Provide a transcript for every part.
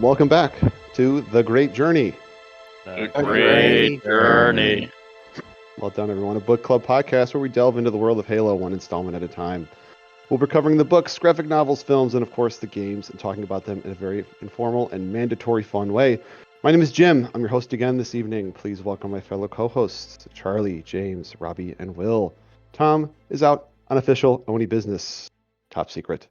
welcome back to The Great Journey. The Great Journey. Well done, everyone. A book club podcast where we delve into the world of Halo one installment at a time. We'll be covering the books, graphic novels, films, and of course the games, and talking about them in a very informal and mandatory fun way. My name is Jim. I'm your host again this evening. Please welcome my fellow co-hosts, Charlie, James, Robbie, and Will. Tom is out on official Oni business. Top secret.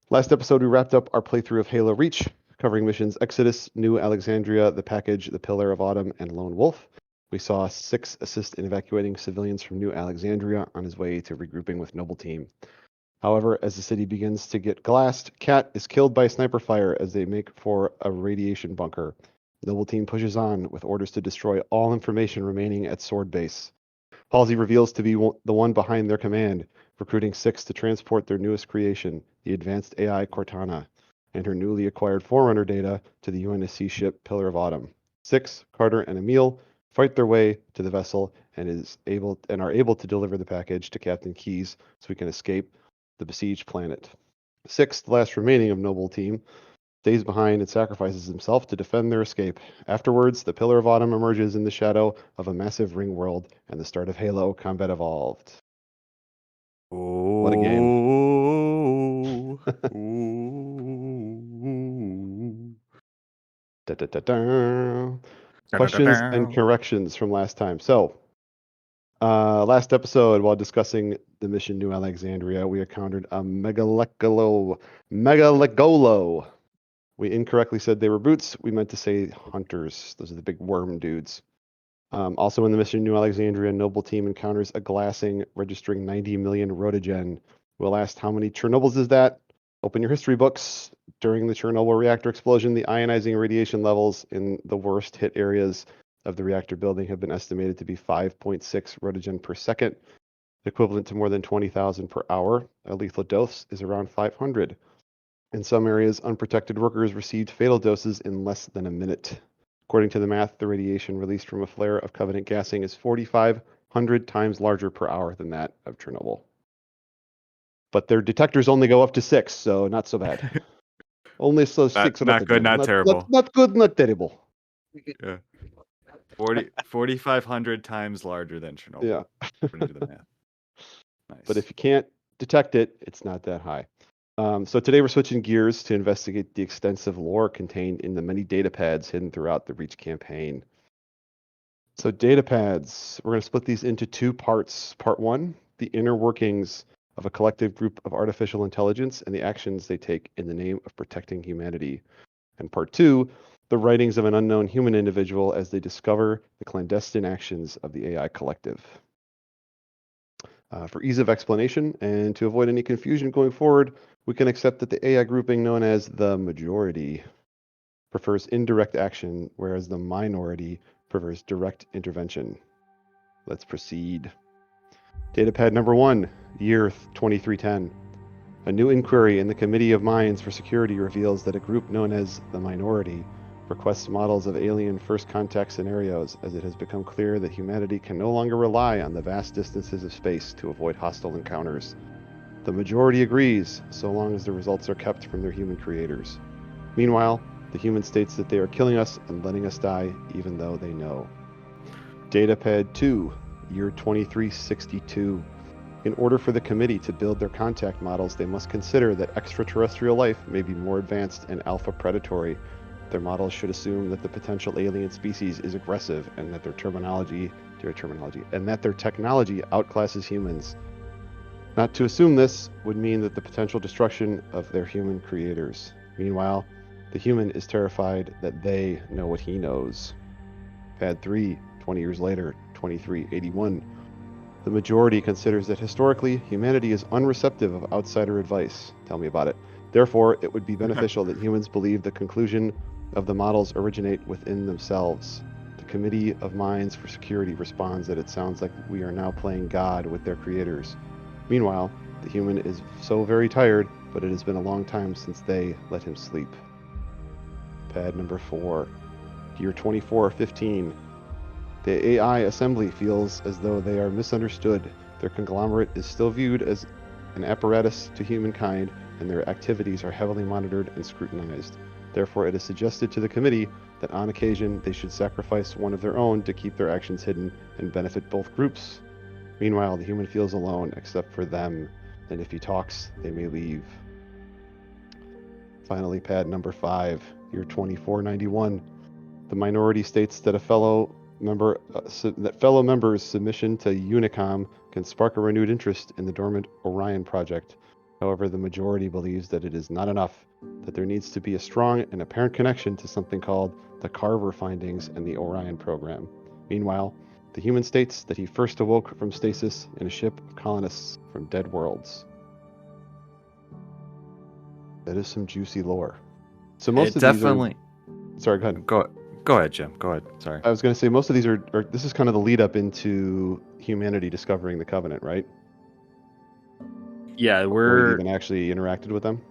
Last episode, we wrapped up our playthrough of Halo Reach, covering missions Exodus, New Alexandria, The Package, The Pillar of Autumn, and Lone Wolf. We saw Six assist in evacuating civilians from New Alexandria on his way to regrouping with Noble Team. However, as the city begins to get glassed, Kat is killed by sniper fire as they make for a radiation bunker. Noble Team pushes on with orders to destroy all information remaining at Sword Base. Halsey reveals to be the one behind their command, recruiting Six to transport their newest creation, the advanced AI Cortana, and her newly acquired Forerunner data to the UNSC ship Pillar of Autumn. Six, Carter, and Emil fight their way to the vessel and are able to deliver the package to Captain Keyes so we can escape the besieged planet. Six, the last remaining of Noble Team, stays behind and sacrifices himself to defend their escape. Afterwards, the Pillar of Autumn emerges in the shadow of a massive ring world, and the start of Halo Combat Evolved. Ooh. What a game. Ooh. Da, da, da, da. Questions and corrections from last time. So, last episode, while discussing the mission New Alexandria, we encountered a Megalegolo. We incorrectly said they were boots. We meant to say hunters. Those are the big worm dudes. Also in the mission New Alexandria, Noble Team encounters a glassing registering 90 million rotogen. Will asked how many Chernobyls is that? Open your history books. During the Chernobyl reactor explosion, the ionizing radiation levels in the worst hit areas of the reactor building have been estimated to be 5.6 rotogen per second, equivalent to more than 20,000 per hour. A lethal dose is around 500. In some areas, unprotected workers received fatal doses in less than a minute. According to the math, the radiation released from a flare of Covenant gassing is 4,500 times larger per hour than that of Chernobyl. But their detectors only go up to 6, so not so bad. Only so 6. Not good, not terrible. Not good, not terrible. Yeah. 4,500 times larger than Chernobyl. Yeah. According to the math. Nice. But if you can't detect it, it's not that high. So today we're switching gears to investigate the extensive lore contained in the many data pads hidden throughout the Reach campaign. So data pads, we're going to split these into two parts. Part 1, the inner workings of a collective group of artificial intelligence and the actions they take in the name of protecting humanity. And Part 2, the writings of an unknown human individual as they discover the clandestine actions of the AI collective. For ease of explanation and to avoid any confusion going forward, we can accept that the AI grouping known as the majority prefers indirect action, whereas the minority prefers direct intervention. Let's proceed. Datapad number 1, year 2310. A new inquiry in the Committee of Minds for Security reveals that a group known as the minority requests models of alien first contact scenarios, as it has become clear that humanity can no longer rely on the vast distances of space to avoid hostile encounters. The majority agrees, so long as the results are kept from their human creators. Meanwhile, the human states that they are killing us and letting us die, even though they know. Datapad 2, year 2362. In order for the committee to build their contact models, they must consider that extraterrestrial life may be more advanced and alpha predatory. Their models should assume that the potential alien species is aggressive and that their technology outclasses humans. Not to assume this would mean that the potential destruction of their human creators. Meanwhile, the human is terrified that they know what he knows. Pad 3, 20 years later, 2381. The majority considers that historically, humanity is unreceptive of outsider advice. Tell me about it. Therefore, it would be beneficial that humans believe the conclusion of the models originate within themselves. The Committee of Minds for Security responds that it sounds like we are now playing God with their creators. Meanwhile, the human is so very tired, but it has been a long time since they let him sleep. Pad number 4, year 2415. The AI assembly feels as though they are misunderstood. Their conglomerate is still viewed as an apparatus to humankind, and their activities are heavily monitored and scrutinized. Therefore, it is suggested to the committee that on occasion they should sacrifice one of their own to keep their actions hidden and benefit both groups. Meanwhile, the human feels alone except for them, and if he talks, they may leave. Finally, pad number 5, year 2491. The minority states that fellow members' submission to Unicom can spark a renewed interest in the dormant Orion project. However, the majority believes that it is not enough, that there needs to be a strong and apparent connection to something called the Carver Findings and the Orion program. Meanwhile, the human states that he first awoke from stasis in a ship of colonists from dead worlds. That is some juicy lore. So most of definitely. these are... Sorry, go ahead. Go ahead, Jim. Go ahead. Sorry. I was going to say most of these are... This is kind of the lead up into humanity discovering the Covenant, right? Yeah, Before we've even actually interacted with them.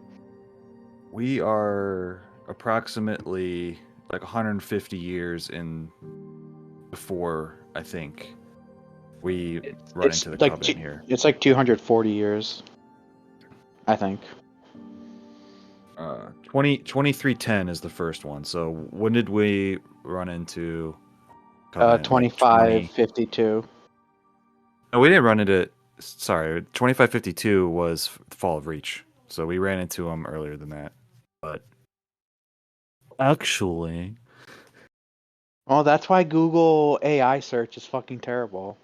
We are approximately like 150 years in before, I think, we run into the Covenant here. It's like 240 years, I think. 2310 is the first one. So when did we run into Covenant? 2552. No, we didn't run into... Sorry, 2552 was Fall of Reach. So we ran into them earlier than that. But actually... Well, that's why Google AI search is fucking terrible.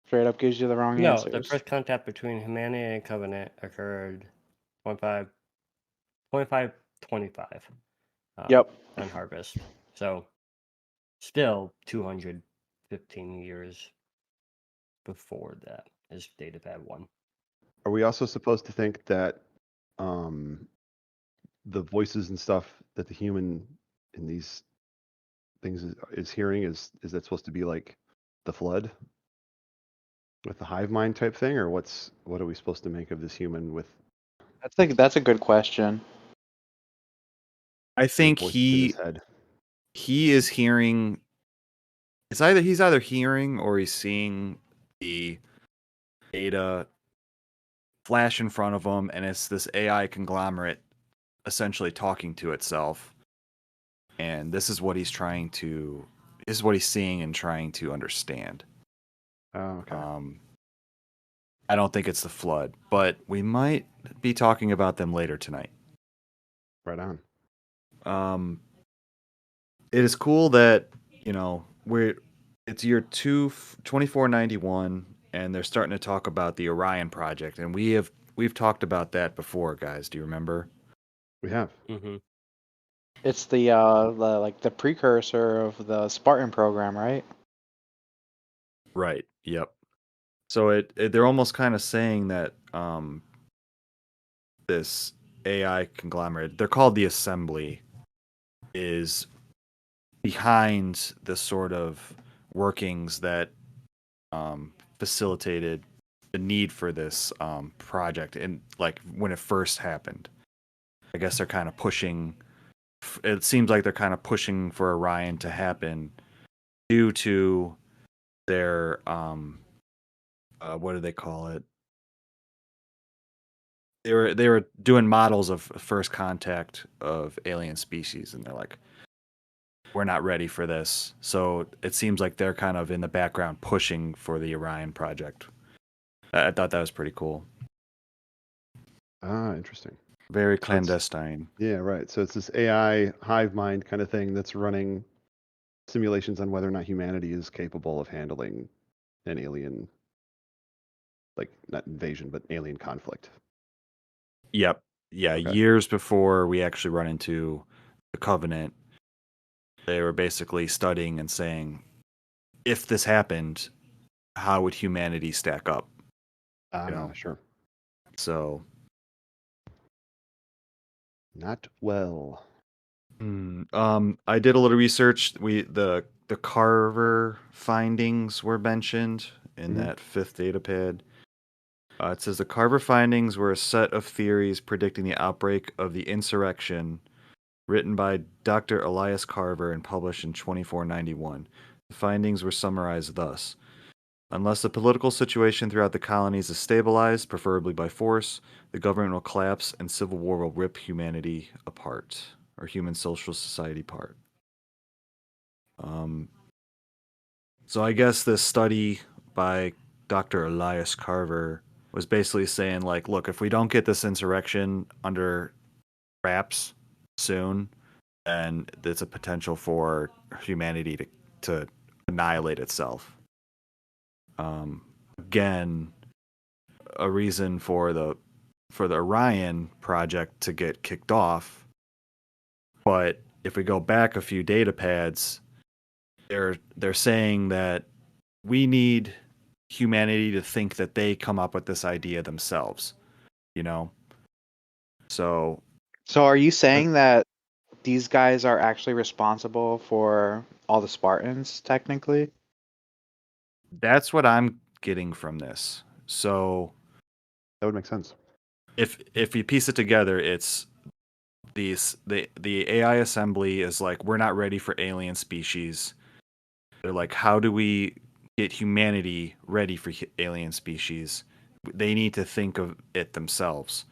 Straight up gives you the wrong answers. No, the first contact between humanity and Covenant occurred 2525. Yep. On Harvest. So, still 215 years before that is Datapad 1. Are we also supposed to think that the voices and stuff that the human in these things is hearing is that supposed to be like the flood with the hive mind type thing, or what are we supposed to make of this human with? That's a good question. I think he is hearing. He's either hearing or he's seeing the data flash in front of him, and it's this AI conglomerate essentially talking to itself. And this is what he's seeing and trying to understand. Oh, okay. I don't think it's the flood, but we might be talking about them later tonight. Right on. It is cool that, it's year 2491, and they're starting to talk about the Orion project, and we've talked about that before, guys. Do you remember? We have. Mm-hmm. It's the precursor of the Spartan program, right? Right. Yep. So they're almost kind of saying that this AI conglomerate, they're called the Assembly, is behind the sort of workings that facilitated the need for this project, and like when it first happened. I guess they're kind of pushing. It seems like they're kind of pushing for Orion to happen due to their what do they call it? They were doing models of first contact of alien species, and they're like, we're not ready for this. So it seems like they're kind of in the background pushing for the Orion project. I thought that was pretty cool. Ah, interesting. Very clandestine. Yeah, right. So it's this AI hive mind kind of thing that's running simulations on whether or not humanity is capable of handling an alien, like not invasion, but alien conflict. Yep. Yeah, Okay. Years before we actually run into the Covenant, they were basically studying and saying, if this happened, how would humanity stack up? Sure. So, not well. I did a little research. The Carver findings were mentioned in that 5th data pad. It says the Carver findings were a set of theories predicting the outbreak of the insurrection, written by Dr. Elias Carver and published in 2491. The findings were summarized thus. Unless the political situation throughout the colonies is stabilized, preferably by force, the government will collapse and civil war will rip humanity apart, or human social society apart. So I guess this study by Dr. Elias Carver was basically saying, like, look, if we don't get this insurrection under wraps soon, then there's a potential for humanity to annihilate itself. Again, a reason for the Orion project to get kicked off. But if we go back a few data pads, they're saying that we need humanity to think that they come up with this idea themselves, you know? So are you saying that these guys are actually responsible for all the Spartans, technically? that's what I'm getting from this. So That would make sense. if you piece it together, it's the AI assembly is like, we're not ready for alien species. They're like, how do we get humanity ready for alien species? They need to think of it themselves.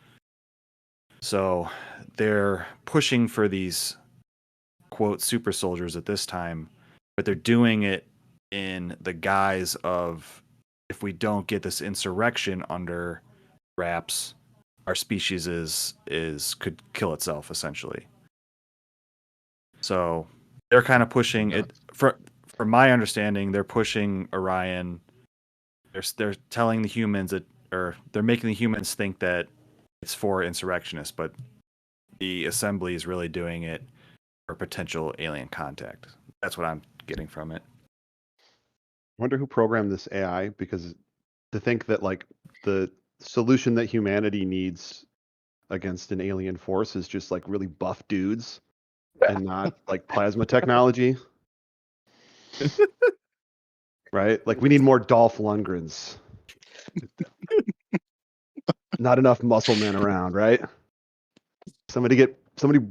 So they're pushing for these, quote, super soldiers at this time, but they're doing it in the guise of, if we don't get this insurrection under wraps, our species could kill itself, essentially. So they're kind of pushing it. From my understanding, they're pushing Orion. They're telling the humans that, or they're making the humans think that it's for insurrectionists, but the assembly is really doing it for potential alien contact. That's what I'm getting from it. I wonder who programmed this AI, because to think that like the solution that humanity needs against an alien force is just like really buff dudes and not like plasma technology. Right? Like we need more Dolph Lundgrens. Not enough muscle men around, right? Somebody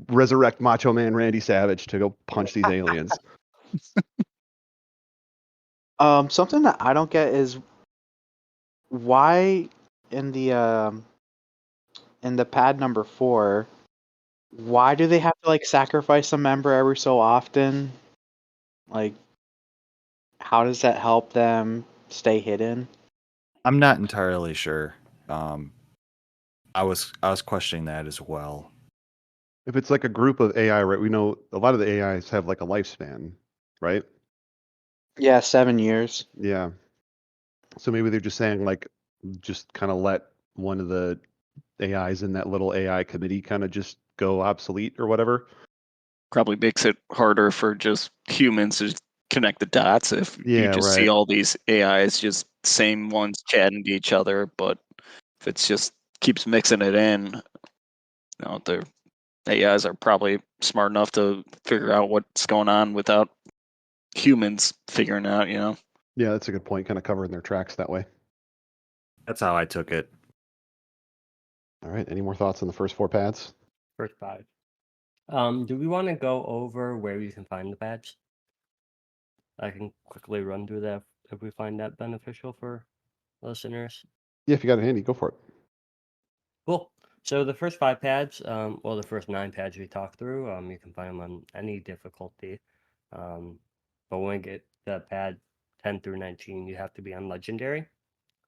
resurrect Macho Man Randy Savage to go punch these aliens. Something that I don't get is why in the pad number 4, why do they have to like sacrifice a member every so often? Like, how does that help them stay hidden? I'm not entirely sure. I was questioning that as well. If it's like a group of AI, right? We know a lot of the AIs have like a lifespan, right? Yeah, 7 years. Yeah. So maybe they're just saying like, just kind of let one of the AIs in that little AI committee kind of just go obsolete or whatever. Probably makes it harder for just humans to connect the dots if you just see all these AIs, just same ones chatting to each other. But if it's just keeps mixing it in, the AIs are probably smart enough to figure out what's going on without humans figuring it out, Yeah, that's a good point. Kind of covering their tracks that way. That's how I took it. All right. Any more thoughts on the first 4 pads? First 5. Do we want to go over where you can find the pads? I can quickly run through that if we find that beneficial for listeners. Yeah, if you got it handy, go for it. Cool. So the first 5 pads, the first 9 pads we talked through, you can find them on any difficulty. But when we get to pad 10 through 19, you have to be on Legendary.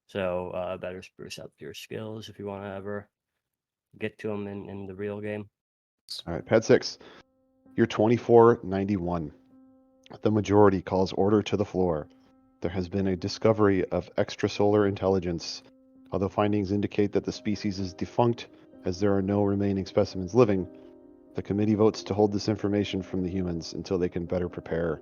So better spruce up your skills if you want to ever get to them in the real game. All right, pad 6. You're 2491. The majority calls order to the floor. There has been a discovery of extrasolar intelligence. Although findings indicate that the species is defunct, as there are no remaining specimens living, the committee votes to hold this information from the humans until they can better prepare.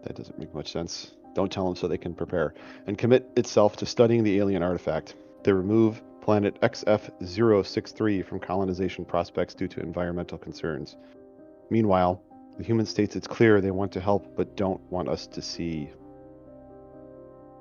That doesn't make much sense. Don't tell them so they can prepare. And commit itself to studying the alien artifact. They remove planet XF063 from colonization prospects due to environmental concerns. Meanwhile, the human states it's clear they want to help but don't want us to see.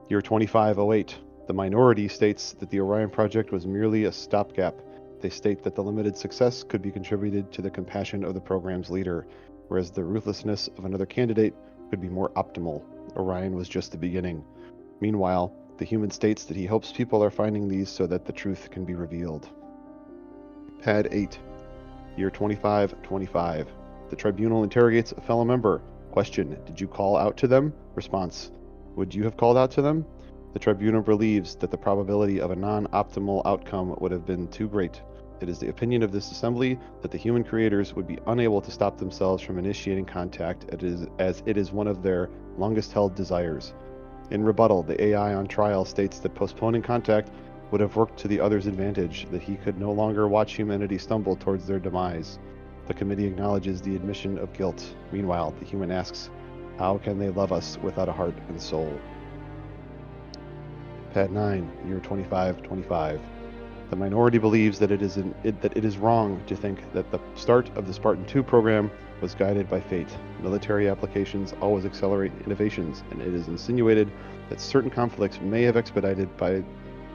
Year 2508. The minority states that the Orion project was merely a stopgap. They state that the limited success could be contributed to the compassion of the program's leader, whereas the ruthlessness of another candidate could be more optimal. Orion was just the beginning. Meanwhile, the human states that he hopes people are finding these so that the truth can be revealed. Pad 8, year 2525. The tribunal interrogates a fellow member. Question: did you call out to them? Response: would you have called out to them? The tribunal believes that the probability of a non-optimal outcome would have been too great. It is the opinion of this assembly that the human creators would be unable to stop themselves from initiating contact, as it is one of their longest-held desires. In rebuttal, the AI on trial states that postponing contact would have worked to the other's advantage, that he could no longer watch humanity stumble towards their demise. The committee acknowledges the admission of guilt. Meanwhile, the human asks, how can they love us without a heart and soul? Pad 9, year 2525. The minority believes that it is wrong to think that the start of the Spartan 2 program was guided by fate. Military applications always accelerate innovations, and it is insinuated that certain conflicts may have expedited by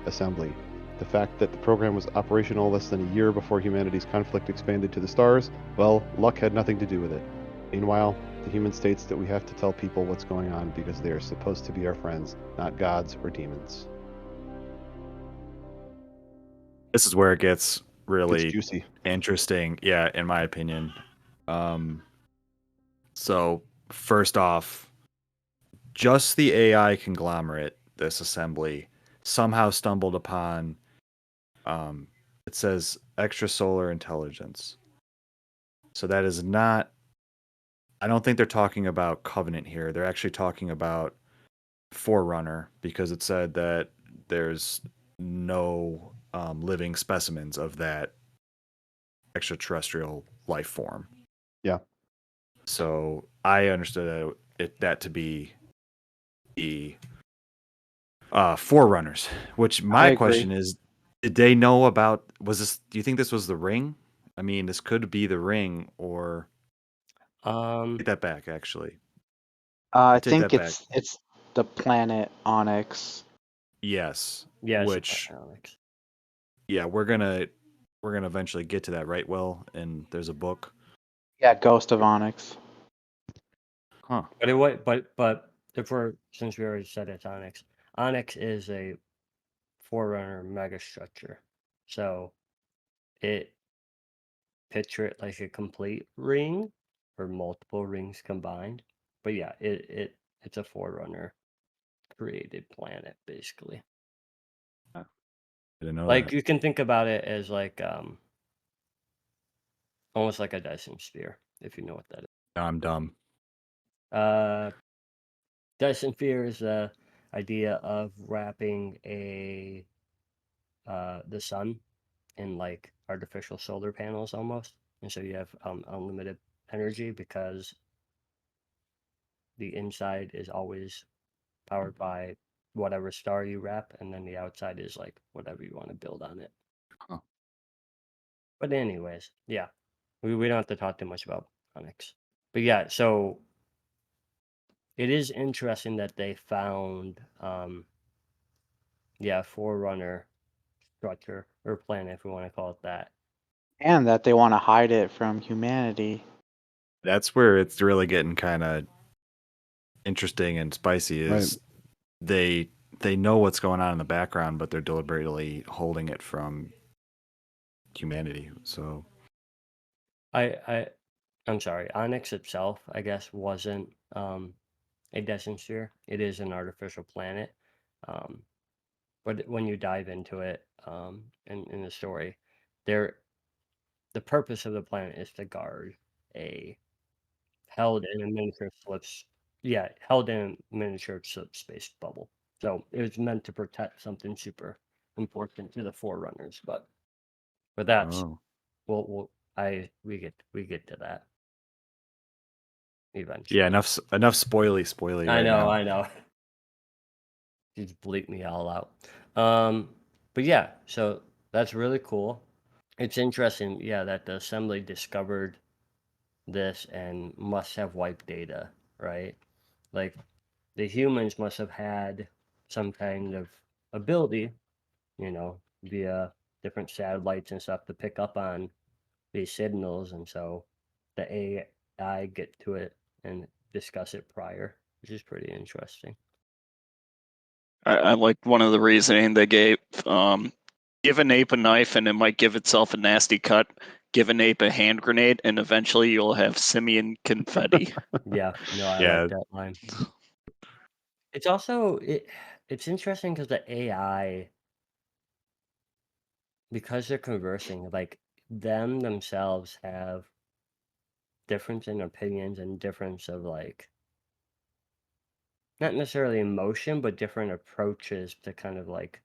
assembly. The fact that the program was operational less than a year before humanity's conflict expanded to the stars, well, luck had nothing to do with it. Meanwhile, the human states that we have to tell people what's going on because they are supposed to be our friends, not gods or demons. This is where it gets really juicy. Interesting, yeah, in my opinion. So first off, just the AI conglomerate, this assembly, somehow stumbled upon, it says extrasolar intelligence. So that is not, I don't think they're talking about Covenant here. They're actually talking about Forerunner, because it said that there's no living specimens of that extraterrestrial life form. Yeah. So I understood that to be the Forerunners. Which my question is, did they know about? Was this? Do you think this was the ring? I mean, this could be the ring, or take that back. Actually, I think it's the planet Onyx. Yes. Yeah. Which. Onyx. Yeah, we're gonna eventually get to that, right? Will, and there's a book. Yeah, Ghost of Onyx. Huh. But since we already said it's Onyx, Onyx is a Forerunner megastructure, so picture it like a complete ring or multiple rings combined. But yeah, it's a Forerunner created planet basically. I didn't know like that. You can think about it as like almost like a Dyson sphere, if you know what that is. No, I'm dumb. Dyson sphere is the idea of wrapping the sun in like artificial solar panels almost, and so you have unlimited energy because the inside is always powered by whatever star you wrap, and then the outside is like whatever you want to build on it. Huh. But anyways, yeah, we don't have to talk too much about Onyx. But yeah, so it is interesting that they found Forerunner structure or planet, if we want to call it that. And that they want to hide it from humanity. That's where it's really getting kind of interesting and spicy, is right. They know what's going on in the background, but they're deliberately holding it from humanity. So I'm sorry, Onyx itself, I guess, wasn't a Dyson sphere. It is an artificial planet. But when you dive into it in the story, the purpose of the planet is to guard a held in a miniature slip space bubble. So it was meant to protect something super important to the Forerunners, but that's we get to that eventually. Yeah, enough spoily. I right know. Just bleep me all out. But yeah, so that's really cool. It's interesting, yeah, that the assembly discovered this and must have wiped data, right? Like the humans must have had some kind of ability, via different satellites and stuff to pick up on these signals, and so the AI get to it and discuss it prior, which is pretty interesting. I like one of the reasoning they gave. Give an ape a knife and it might give itself a nasty cut. Give an ape a hand grenade and eventually you'll have simian confetti. Yeah, no, I Yeah. like that line. It's also it's interesting because the AI, because they're conversing, like them themselves have difference in opinions and difference of like not necessarily emotion, but different approaches to kind of like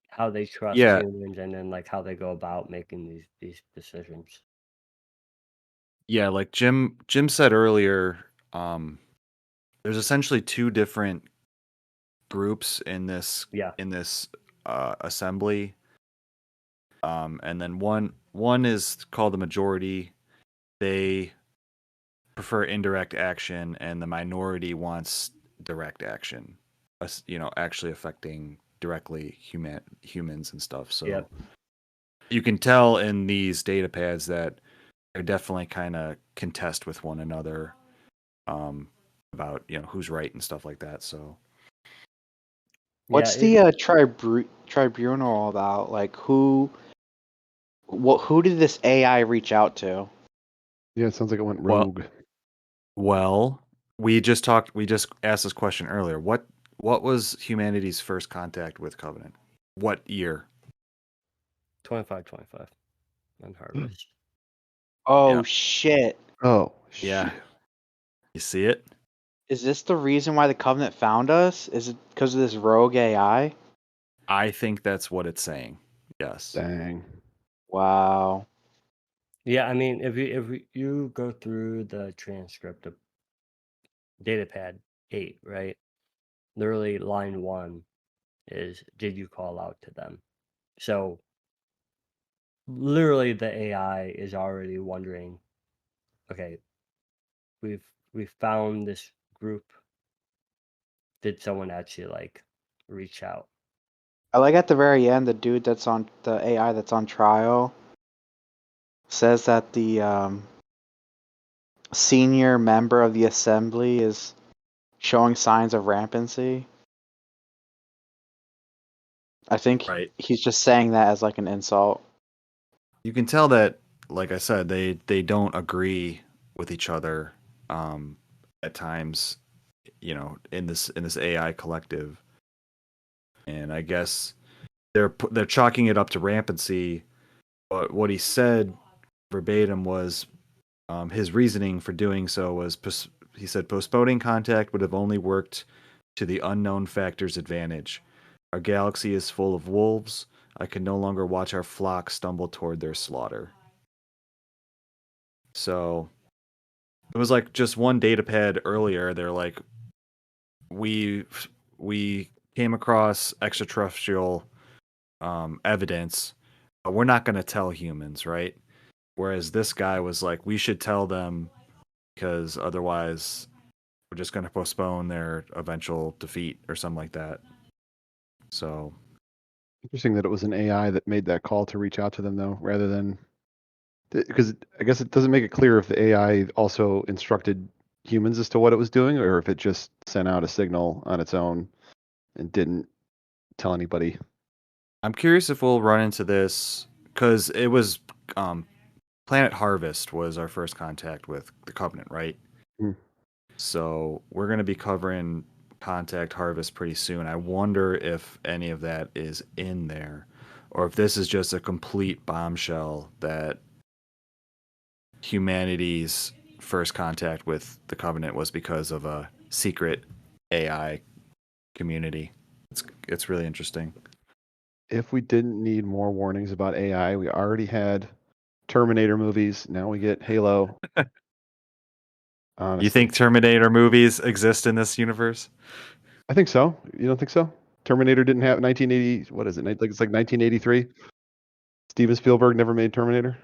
how they trust Yeah. humans and then like how they go about making these decisions. Yeah, like Jim said earlier, there's essentially two different groups in this Yeah. assembly. And then one is called the majority. They prefer indirect action, and the minority wants direct action. Actually affecting directly humans and stuff. So Yep. you can tell in these data pads that they're definitely kind of contest with one another about who's right and stuff like that. So What's Yeah, the tribunal about? Like who did this AI reach out to? Yeah, it sounds like it went rogue. Well, we just asked this question earlier. What was humanity's first contact with Covenant? What year? 25 on Harvest. Oh Yeah. shit. Oh, Yeah. shit. You see it? Is this the reason why the Covenant found us? Is it because of this rogue AI? I think that's what it's saying. Yes. Dang. Wow. Yeah, I mean, if you go through the transcript of Datapad 8, right? Literally line 1 is, did you call out to them? So literally the AI is already wondering, okay, we've found this group. Did someone actually like reach out? I like at the very end the dude that's on the AI that's on trial says that the senior member of the assembly is showing signs of rampancy. I think Right. he's just saying that as like an insult. You can tell that, like I said, they don't agree with each other at times, in this AI collective. And I guess they're chalking it up to rampancy. But what he said verbatim was his reasoning for doing so was he said postponing contact would have only worked to the unknown factor's advantage. Our galaxy is full of wolves. I can no longer watch our flock stumble toward their slaughter. So it was like just one data pad earlier. They're like, we came across extraterrestrial evidence, but we're not going to tell humans, right? Whereas this guy was like, we should tell them because otherwise we're just going to postpone their eventual defeat or something like that. So Interesting that it was an AI that made that call to reach out to them, though, rather than because I guess it doesn't make it clear if the AI also instructed humans as to what it was doing, or if it just sent out a signal on its own and didn't tell anybody. I'm curious if we'll run into this because it was Planet Harvest was our first contact with the Covenant, right? So we're going to be covering Contact Harvest pretty soon. I wonder if any of that is in there, or if this is just a complete bombshell that humanity's first contact with the Covenant was because of a secret AI community. It's really interesting. If we didn't need more warnings about AI, we already had Terminator movies. Now we get Halo. Honestly. You think Terminator movies exist in this universe? I think so. You don't think so? Terminator didn't have 1980. What is it? Like it's like 1983. Steven Spielberg never made Terminator.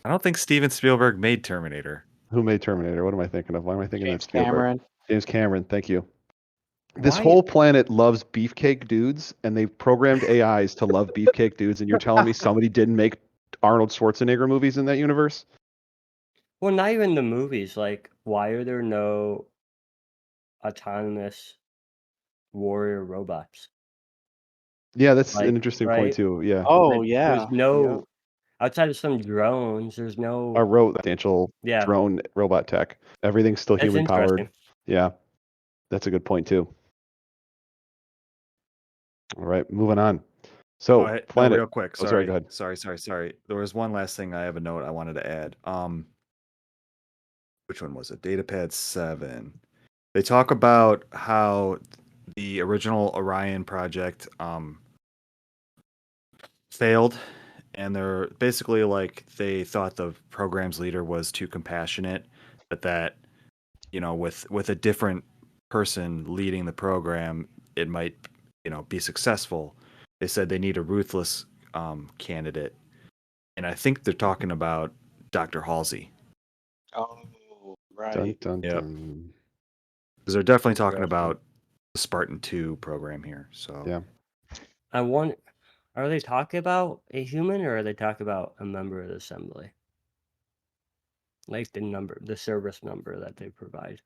I don't think Steven Spielberg made Terminator. Who made Terminator? What am I thinking of? Why am I thinking James of Spielberg? Cameron. James Cameron. Thank you. This Why- whole planet loves beefcake dudes, and they've programmed AIs to love beefcake dudes. And you're telling me somebody didn't make Arnold Schwarzenegger movies in that universe? Well, not even the movies. Like, why are there no autonomous warrior robots. Yeah, that's an interesting point too. Yeah. Oh yeah. There's no outside of some drones. There's no substantial yeah. drone robot tech. Everything's still That's human powered. interesting. Yeah, that's a good point too. All right, moving on. So, planet. real quick. Oh, Sorry, go ahead. Sorry. There was one last thing. I have a note I wanted to add. Which one was it? Datapad 7. They talk about how the original Orion project failed, and they're basically like they thought the program's leader was too compassionate, but that with a different person leading the program, it might be successful. They said they need a ruthless candidate, and I think they're talking about Dr. Halsey. Oh, right. Dun, dun, Yep. dun. Because they're definitely talking about the Spartan 2 program here. So yeah, I wonder, are they talking about a human or are they talking about a member of the assembly? Like the service number that they provide.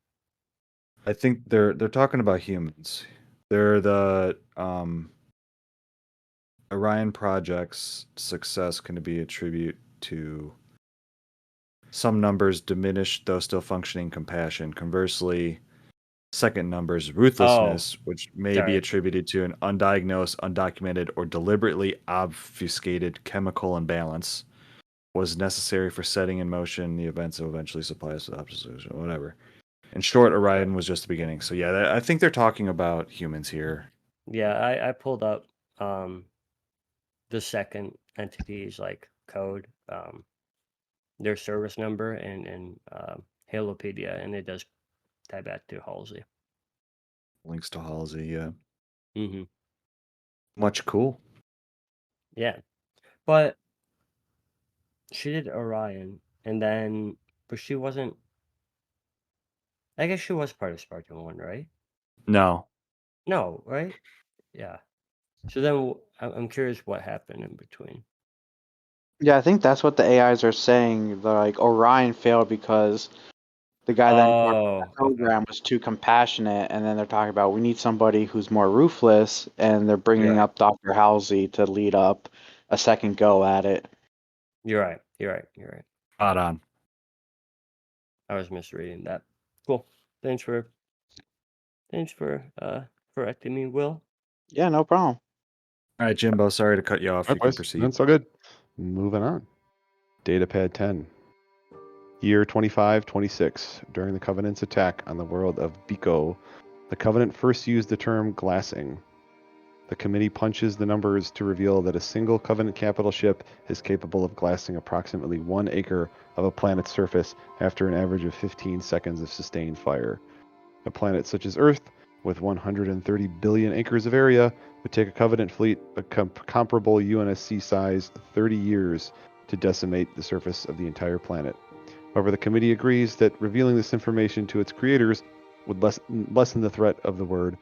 I think they're talking about humans. They're the Orion project's success can be attributed to some numbers diminished though still functioning compassion. Conversely, second numbers ruthlessness, which may be attributed to an undiagnosed, undocumented, or deliberately obfuscated chemical imbalance, was necessary for setting in motion the events that eventually supply us with opposites or whatever. In short, Orion was just the beginning. So yeah, I think they're talking about humans here. Yeah, I pulled up the second entity's like code, their service number and Halopedia, and it does tie back to Halsey. Links to Halsey, yeah. Mm-hmm. Much cool. Yeah, but she did Orion, but she wasn't. I guess she was part of Spartan 1, right? No, right? Yeah. So then I'm curious what happened in between. Yeah, I think that's what the AIs are saying. They're like Orion failed because the guy that the program was too compassionate, and then they're talking about we need somebody who's more ruthless, and they're bringing up Dr. Halsey to lead up a second go at it. You're right. Spot on. I was misreading that. Cool. Thanks for correcting me, Will. Yeah, no problem. All right, Jimbo, sorry to cut you off. You can proceed. That's all good. Moving on. Datapad 10. Year 2526. During the Covenant's attack on the world of Biko, the Covenant first used the term glassing. The committee punches the numbers to reveal that a single Covenant capital ship is capable of glassing approximately 1 acre of a planet's surface after an average of 15 seconds of sustained fire. A planet such as Earth, with 130 billion acres of area, would take a Covenant fleet a comparable UNSC size 30 years to decimate the surface of the entire planet. However, the committee agrees that revealing this information to its creators would lessen the threat of the word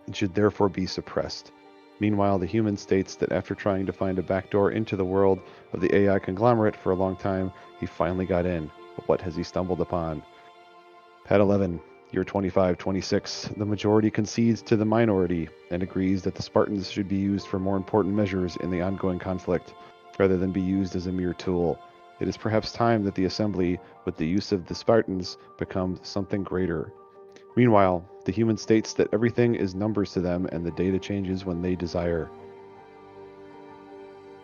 and should therefore be suppressed. Meanwhile, the human states that after trying to find a backdoor into the world of the AI conglomerate for a long time, he finally got in. But what has he stumbled upon? Pad 11, year 2526. The majority concedes to the minority and agrees that the Spartans should be used for more important measures in the ongoing conflict, rather than be used as a mere tool. It is perhaps time that the Assembly, with the use of the Spartans, become something greater. Meanwhile, the human states that everything is numbers to them and the data changes when they desire.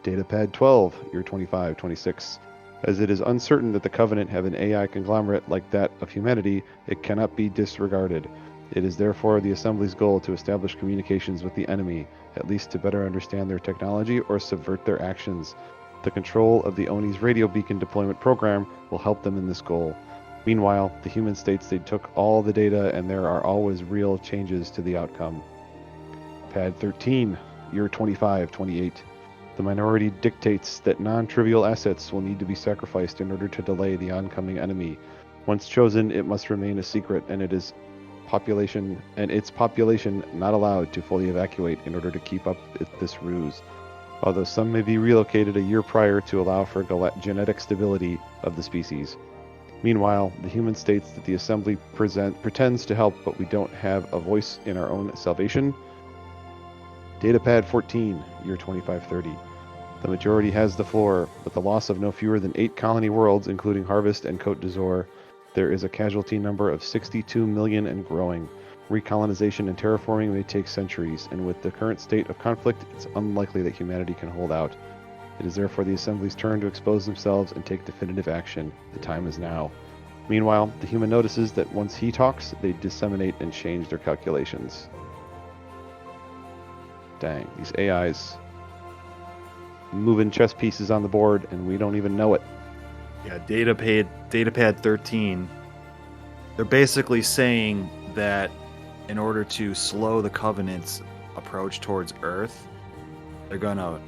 Datapad 12, year 2526. As it is uncertain that the Covenant have an AI conglomerate like that of humanity, it cannot be disregarded. It is therefore the Assembly's goal to establish communications with the enemy, at least to better understand their technology or subvert their actions. The control of the ONI's radio beacon deployment program will help them in this goal. Meanwhile, the human states they took all the data and there are always real changes to the outcome. Pad 13, year 2528. The minority dictates that non-trivial assets will need to be sacrificed in order to delay the oncoming enemy. Once chosen, it must remain a secret, and its population not allowed to fully evacuate in order to keep up this ruse. Although some may be relocated a year prior to allow for genetic stability of the species. Meanwhile, the human states that the assembly pretends to help, but we don't have a voice in our own salvation. Datapad 14, year 2530. The majority has the floor. With the loss of no fewer than 8 colony worlds, including Harvest and Côte d'Azur, there is a casualty number of 62 million and growing. Recolonization and terraforming may take centuries, and with the current state of conflict, it's unlikely that humanity can hold out. It is therefore the Assembly's turn to expose themselves and take definitive action. The time is now. Meanwhile, the human notices that once he talks, they disseminate and change their calculations. Dang, these AIs moving chess pieces on the board, and we don't even know it. Yeah, Datapad 13. They're basically saying that in order to slow the Covenant's approach towards Earth, they're gonna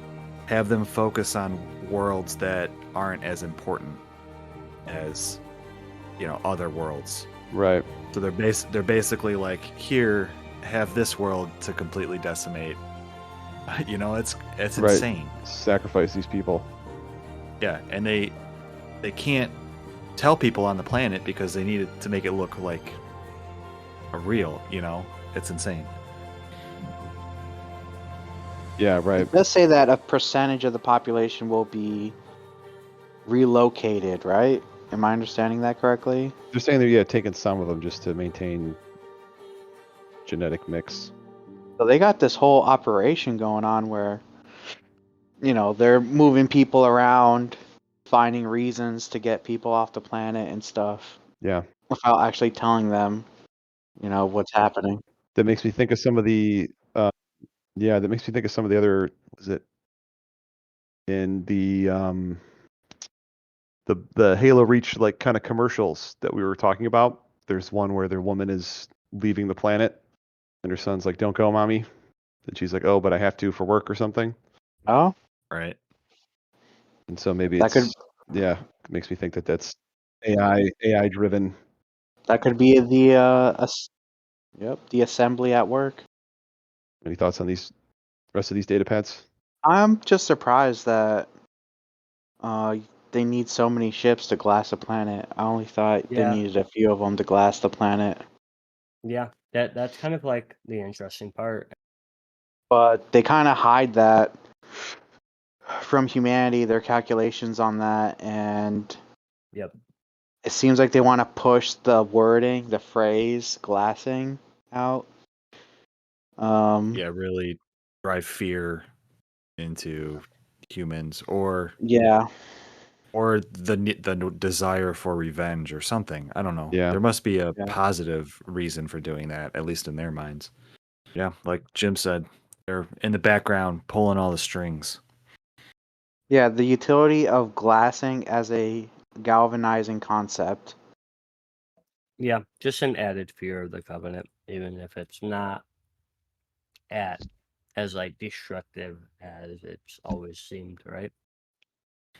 have them focus on worlds that aren't as important as, other worlds. Right. So they're basically like, here, have this world to completely decimate. It's right. insane. Sacrifice these people. Yeah, and they can't tell people on the planet because they need it to make it look like a real, It's insane. Yeah, right. It does say that a percentage of the population will be relocated, right? Am I understanding that correctly? They're saying they're taking some of them just to maintain genetic mix. So they got this whole operation going on where, they're moving people around, finding reasons to get people off the planet and stuff. Yeah. Without actually telling them, what's happening. That makes me think of some of the that makes me think of some of the other, was it in the Halo Reach like kind of commercials that we were talking about. There's one where their woman is leaving the planet and her son's like, "Don't go, mommy." And she's like, "Oh, but I have to for work or something." Oh, right. And so maybe that it makes me think that that's AI driven. That could be the assembly at work. Any thoughts on these rest of these data pads? I'm just surprised that they need so many ships to glass a planet. I only thought they needed a few of them to glass the planet. Yeah, that's kind of like the interesting part. But they kind of hide that from humanity, their calculations on that, and yep. It seems like they want to push the wording, the phrase glassing out. Really drive fear into humans, or the desire for revenge or something. I don't know. Yeah. There must be a positive reason for doing that, at least in their minds. Yeah, like Jim said, they're in the background pulling all the strings. Yeah, the utility of glassing as a galvanizing concept. Yeah, just an added fear of the Covenant, even if it's not as like destructive as it's always seemed, right?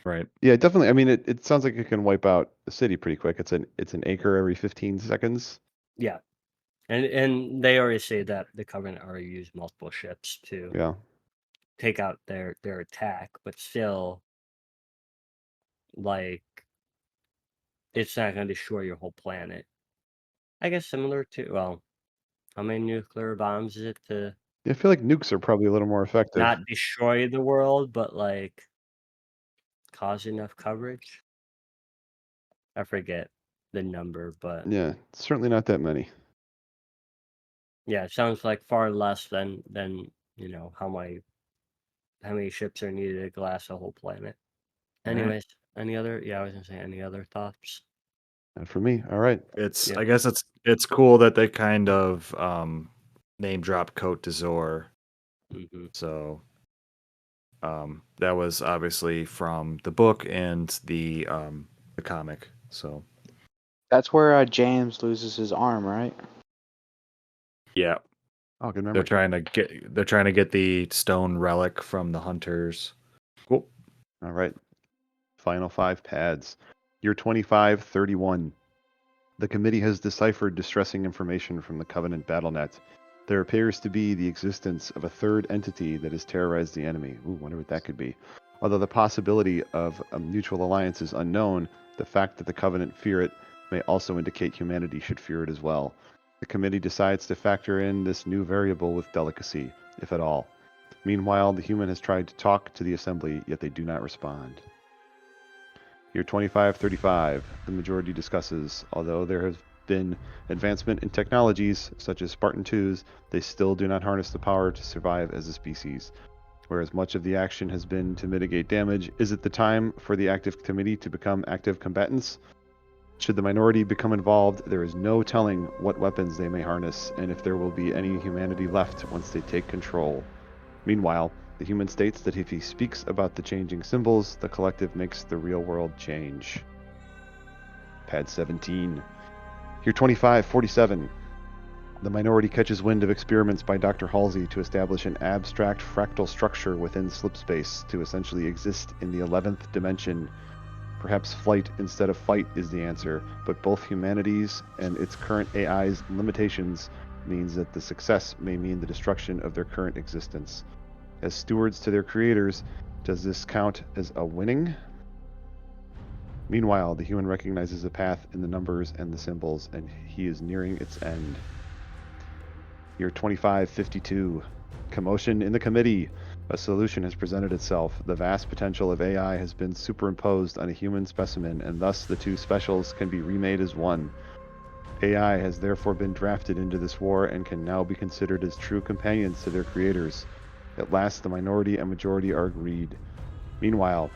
Right. Yeah, definitely. I mean, it sounds like it can wipe out a city pretty quick. It's an acre every 15 seconds. Yeah, and they already say that the Covenant already used multiple ships to take out their attack, but still, like, it's not going to destroy your whole planet. I guess similar to, how many nuclear bombs is it to? Yeah, I feel like nukes are probably a little more effective. Not destroy the world, but like cause enough coverage. I forget the number, but yeah, certainly not that many. Yeah, it sounds like far less than how many ships are needed to glass a whole planet. Anyways, any other? Yeah, I was gonna say any other thoughts. Not for me. All right. I guess it's cool that they kind of name drop Côte d'Azur. Mm-hmm. So that was obviously from the book and the comic. So that's where James loses his arm, right? Yeah. Oh, good memory. They're trying to get the stone relic from the hunters. Cool. All right. Final 5 pads. Year 2531. The committee has deciphered distressing information from the Covenant BattleNet. There appears to be the existence of a third entity that has terrorized the enemy. Ooh, wonder what that could be. Although the possibility of a mutual alliance is unknown, the fact that the Covenant fear it may also indicate humanity should fear it as well. The committee decides to factor in this new variable with delicacy, if at all. Meanwhile, the human has tried to talk to the assembly, yet they do not respond. Year 2535, the majority discusses, although there has been advancement in technologies such as Spartan 2s, they still do not harness the power to survive as a species. Whereas much of the action has been to mitigate damage, is it the time for the active committee to become active combatants? Should the minority become involved, there is no telling what weapons they may harness, and if there will be any humanity left once they take control. Meanwhile, the human states that if he speaks about the changing symbols, the collective makes the real world change. Pad 17. Year 2547. The minority catches wind of experiments by Dr. Halsey to establish an abstract fractal structure within slipspace to essentially exist in the 11th dimension. Perhaps flight instead of fight is the answer, but both humanity's and its current AI's limitations means that the success may mean the destruction of their current existence. As stewards to their creators, does this count as a winning? Meanwhile, the human recognizes a path in the numbers and the symbols, and he is nearing its end. Year 2552. Commotion in the committee. A solution has presented itself. The vast potential of AI has been superimposed on a human specimen, and thus the two specials can be remade as one. AI has therefore been drafted into this war and can now be considered as true companions to their creators. At last, the minority and majority are agreed. Meanwhile,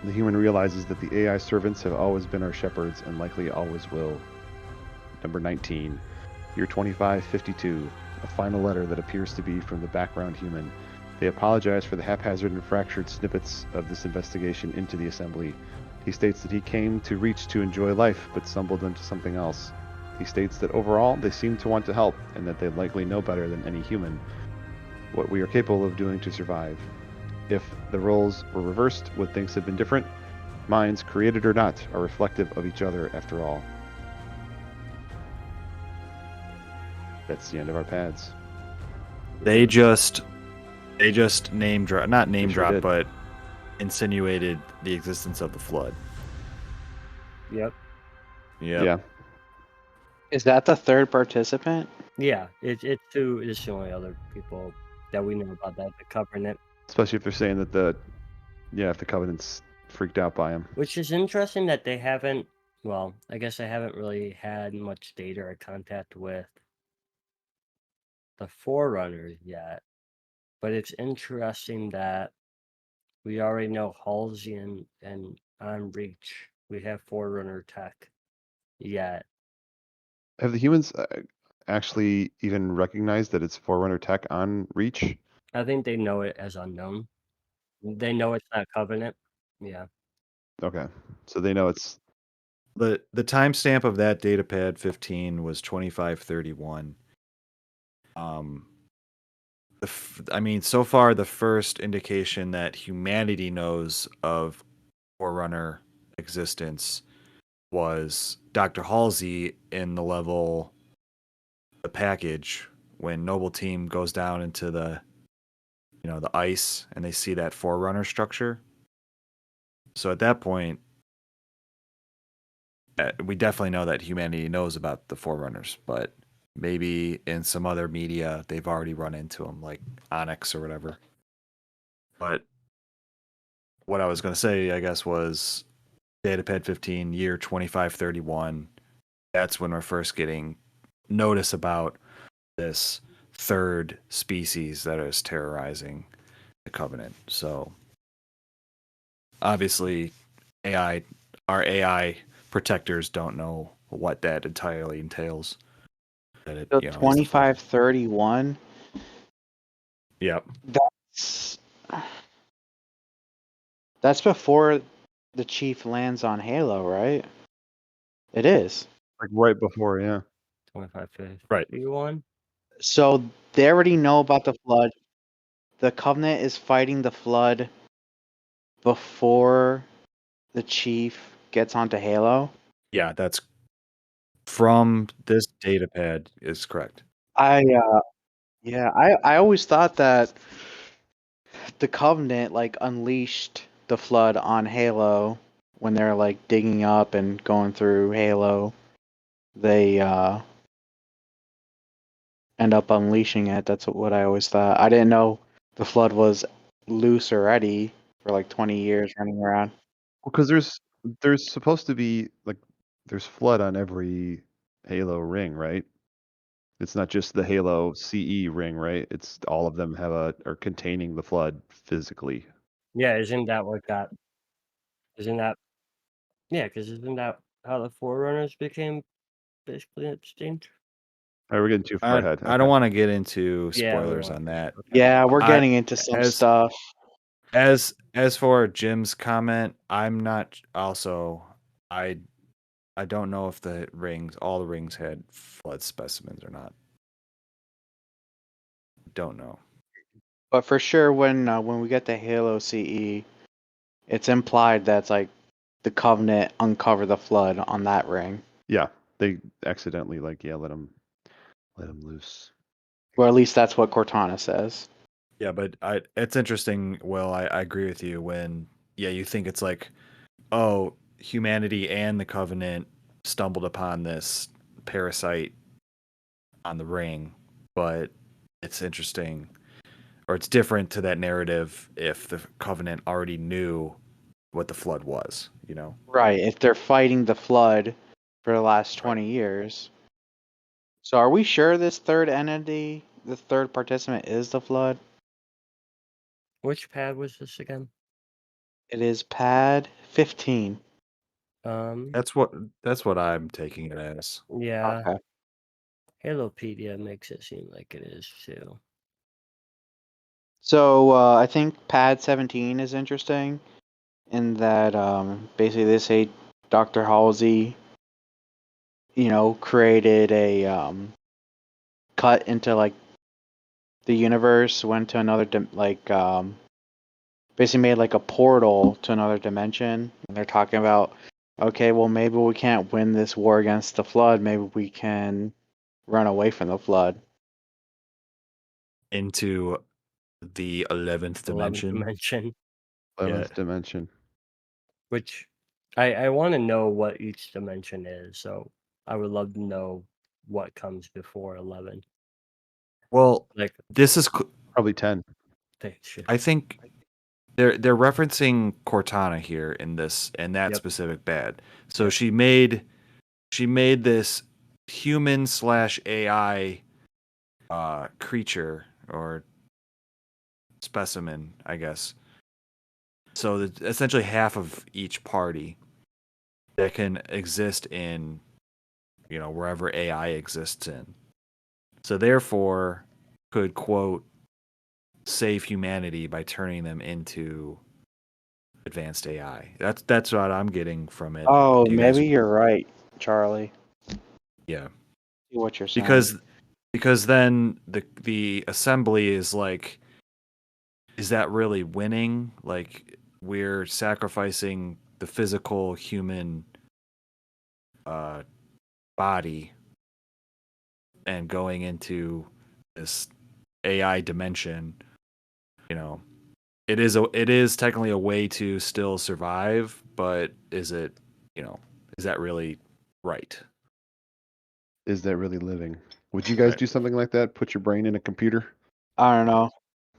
the human realizes that the AI servants have always been our shepherds and likely always will. Number 19. Year 2552. A final letter that appears to be from the background human. They apologize for the haphazard and fractured snippets of this investigation into the assembly. He states that he came to Reach to enjoy life, but stumbled into something else. He states that overall, they seem to want to help, and that they likely know better than any human what we are capable of doing to survive. If the roles were reversed, would things have been different? Minds, created or not, are reflective of each other after all. That's the end of our pads. They just name drop, not name drop, but insinuated the existence of the flood. Yep. Yeah. Is that the third participant? Yeah, it's two additionally other people that we know about that covering it. Especially if they're saying that if the Covenant's freaked out by him. Which is interesting that they haven't, well, I guess they haven't really had much data or contact with the Forerunners yet. But it's interesting that we already know Halsey and on Reach, we have Forerunner tech yet. Have the humans actually even recognized that it's Forerunner tech on Reach? I think they know it as unknown. They know it's not Covenant. Yeah. Okay. So they know it's... The timestamp of that datapad 15 was 2531. So far the first indication that humanity knows of Forerunner existence was Dr. Halsey in the package when Noble Team goes down into the ice and they see that Forerunner structure. So at that point, we definitely know that humanity knows about the Forerunners, but maybe in some other media they've already run into them, like Onyx or whatever. But what I was going to say, I guess, was Datapad 15, year 2531. That's when we're first getting notice about this third species that is terrorizing the Covenant. So obviously our AI protectors don't know what that entirely entails. So 2531. Yep. That's before the Chief lands on Halo, right? It is. Like right before, yeah. 2551. So they already know about the flood. The Covenant is fighting the flood before the Chief gets onto Halo. Yeah, that's from this datapad is correct. I always thought that the Covenant like unleashed the flood on Halo when they're like digging up and going through Halo. They end up unleashing it. That's what I always thought. I didn't know the flood was loose already for like 20 years running around. Well, because there's supposed to be like there's flood on every Halo ring, right? It's not just the Halo CE ring, right? It's all of them are containing the flood physically. Yeah, isn't that what got? Isn't that? Yeah, because isn't that how the Forerunners became basically extinct? All right, we're getting too far ahead. I don't want to get into Yeah, we spoilers won't. on that. Okay. Yeah, we're getting into some stuff. As for Jim's comment, I'm not also I don't know if all the rings had flood specimens or not. Don't know. But for sure, when we get to Halo CE, it's implied that's like the Covenant uncovered the flood on that ring. Yeah, they accidentally let him loose. Or at least that's what Cortana says. Yeah, but it's interesting. Will, I agree with you when you think it's like, oh, humanity and the Covenant stumbled upon this parasite on the ring, but it's interesting, or it's different to that narrative if the Covenant already knew what the flood was, Right, if they're fighting the flood for the last 20 years. So are we sure this third entity, the third participant is the flood? Which pad was this again? It is pad 15. That's what I'm taking it as. Yeah. Okay. Halopedia makes it seem like it is too. So I think pad 17 is interesting in that basically they say Dr. Halsey, created a cut into like the universe, went to another basically made like a portal to another dimension. And they're talking about, okay, well maybe we can't win this war against the flood. Maybe we can run away from the flood Into the 11th dimension. 11th dimension. Which I want to know what each dimension is, so I would love to know what comes before 11. Well, like this is probably 10. I think they're referencing Cortana here in that specific bad. So she made this human / AI creature or specimen, I guess. So essentially half of each party that can exist in, wherever AI exists in. So therefore, could quote save humanity by turning them into advanced AI. That's what I'm getting from it. Oh, maybe you're right, Charlie. Yeah. See what you're saying. Because then the assembly is like, is that really winning? Like, we're sacrificing the physical human body and going into this AI dimension. It is technically a way to still survive, but is it, is that really right? Is that really living? Would you guys do something like that? Put your brain in a computer? I don't know.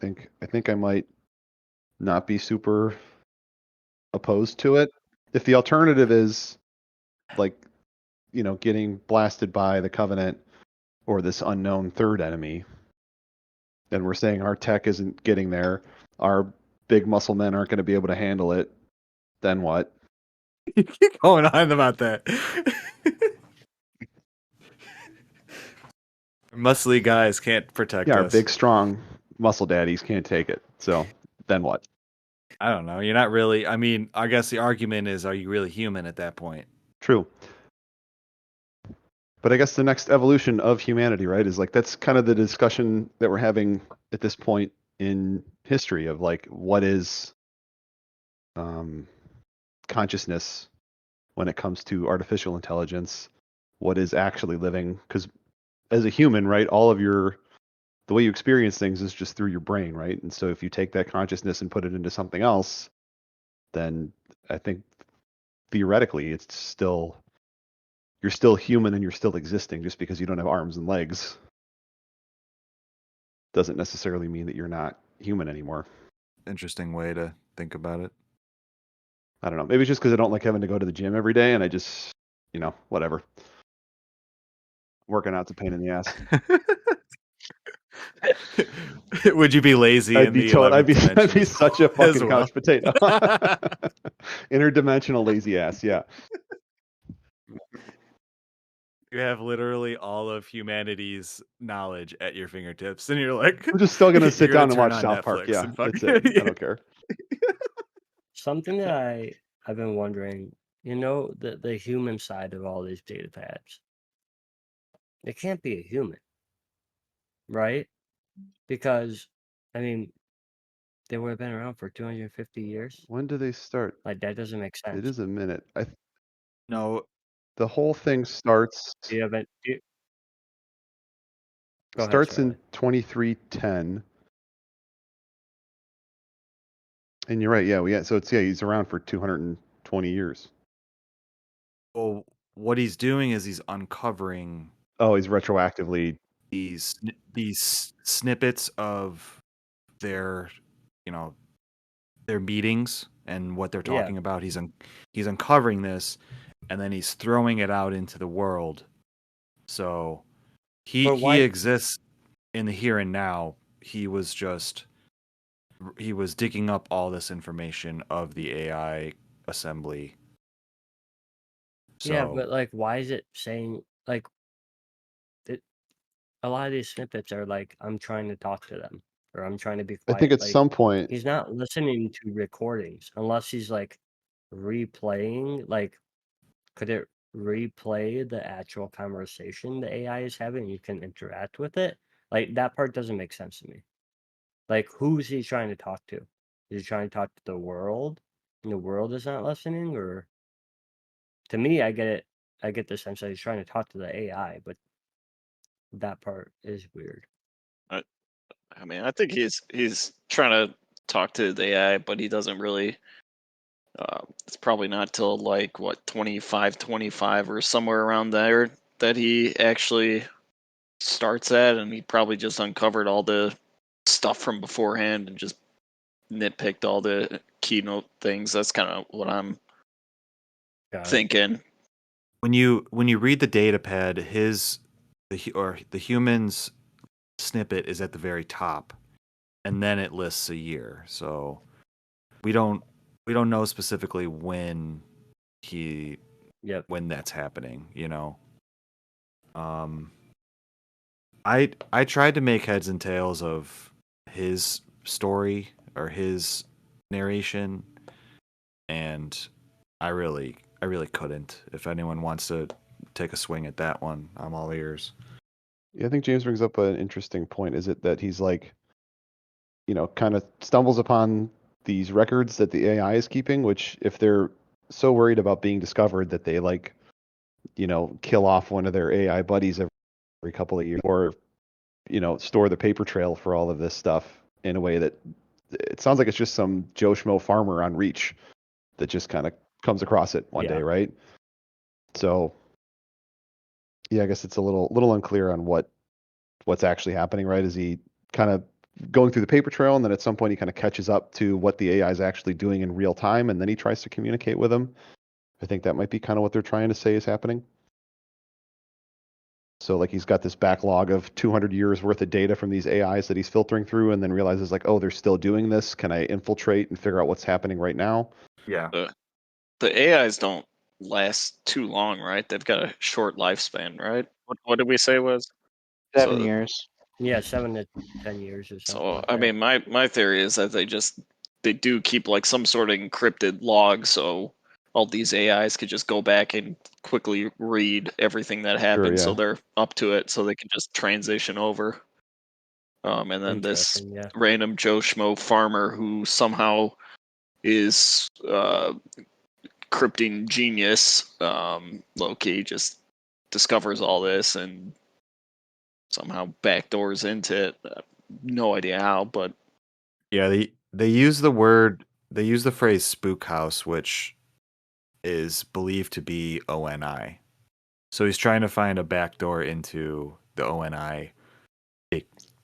I think I might not be super opposed to it. If the alternative is like, getting blasted by the Covenant or this unknown third enemy, then we're saying our tech isn't getting there, our big muscle men aren't going to be able to handle it, then what? You keep going on about that. Muscly guys can't protect us. Our big, strong muscle daddies can't take it. So then what? I don't know. You're not really. I mean, I guess the argument is, are you really human at that point? True. But I guess the next evolution of humanity, right, is like that's kind of the discussion that we're having at this point in history of like what is consciousness when it comes to artificial intelligence, what is actually living, because as a human, right, all of your the way you experience things is just through your brain, right? And so if you take that consciousness and put it into something else, then I think theoretically you're still human and you're still existing. Just because you don't have arms and legs doesn't necessarily mean that you're not human anymore. Interesting way to think about it. I don't know. Maybe it's just because I don't like having to go to the gym every day, and I just, whatever. Working out's a pain in the ass. Would you be lazy I'd in be the 11th dimension? I'd be such a fucking well? couch potato. Interdimensional lazy ass, yeah. You have literally all of humanity's knowledge at your fingertips, and you're like, I'm just still gonna sit down and watch on South Netflix Park. Yeah, and that's it. I don't care. Something that I've been wondering, the human side of all these data pads. It can't be a human, right? Because, I mean, they would have been around for 250 years. When do they start? Like, that doesn't make sense. It is a minute. No, the whole thing starts. Do you have it? Starts in 2310. And you're right. Yeah, he's around for 220 years. Well, what he's doing is he's uncovering. Oh, he's retroactively these snippets of their their meetings and what they're talking about. He's uncovering this, and then he's throwing it out into the world. So he exists in the here and now. He was digging up all this information of the AI assembly. So, yeah, but like, why is it saying like a lot of these snippets are like, I'm trying to talk to them or I'm trying to be quiet. I think at some point he's not listening to recordings unless he's like replaying. Like, could it replay the actual conversation the AI is having? You can interact with it. Like, that part doesn't make sense to me. Like, who's he trying to talk to? Is he trying to talk to the world? And the world is not listening? Or to me, I get it. I get the sense that he's trying to talk to the AI, but that part is weird. I mean, I think he's trying to talk to the AI, but he doesn't really. It's probably not till like 25 or somewhere around there that he actually starts at, and he probably just uncovered all the stuff from beforehand and just nitpicked all the keynote things. That's kind of what I'm thinking. When you read the data pad, the human's snippet is at the very top, and then it lists a year. So we don't know specifically when when that's happening. I tried to make heads and tails of his story or his narration, and I really couldn't. If anyone wants to take a swing at that one, I'm all ears. Yeah, I think James brings up an interesting point. Is it that he's like, kind of stumbles upon these records that the AI is keeping, which if they're so worried about being discovered that they kill off one of their AI buddies every couple of years, or store the paper trail for all of this stuff in a way that it sounds like it's just some Joe Schmo farmer on Reach that just kind of comes across it one day, right? So yeah, I guess it's a little unclear on what's actually happening, right? Is he kind of going through the paper trail, and then at some point he kind of catches up to what the AI is actually doing in real time, and then he tries to communicate with them? I think that might be kind of what they're trying to say is happening. So like he's got this backlog of 200 years worth of data from these AIs that he's filtering through, and then realizes like, oh, they're still doing this. Can I infiltrate and figure out what's happening right now? Yeah. The AIs don't last too long, right? They've got a short lifespan, right? What did we say was 7 years? Yeah, 7 to 10 years or something. So like I that. mean, my theory is that they do keep like some sort of encrypted log, so all these AIs could just go back and quickly read everything that happened, so they're up to it, so they can just transition over. And then this random Joe Schmo farmer who somehow is crypting genius, low-key, just discovers all this and somehow backdoors into it. No idea how, but yeah, they use the phrase spook house, which is believed to be ONI. So he's trying to find a backdoor into the ONI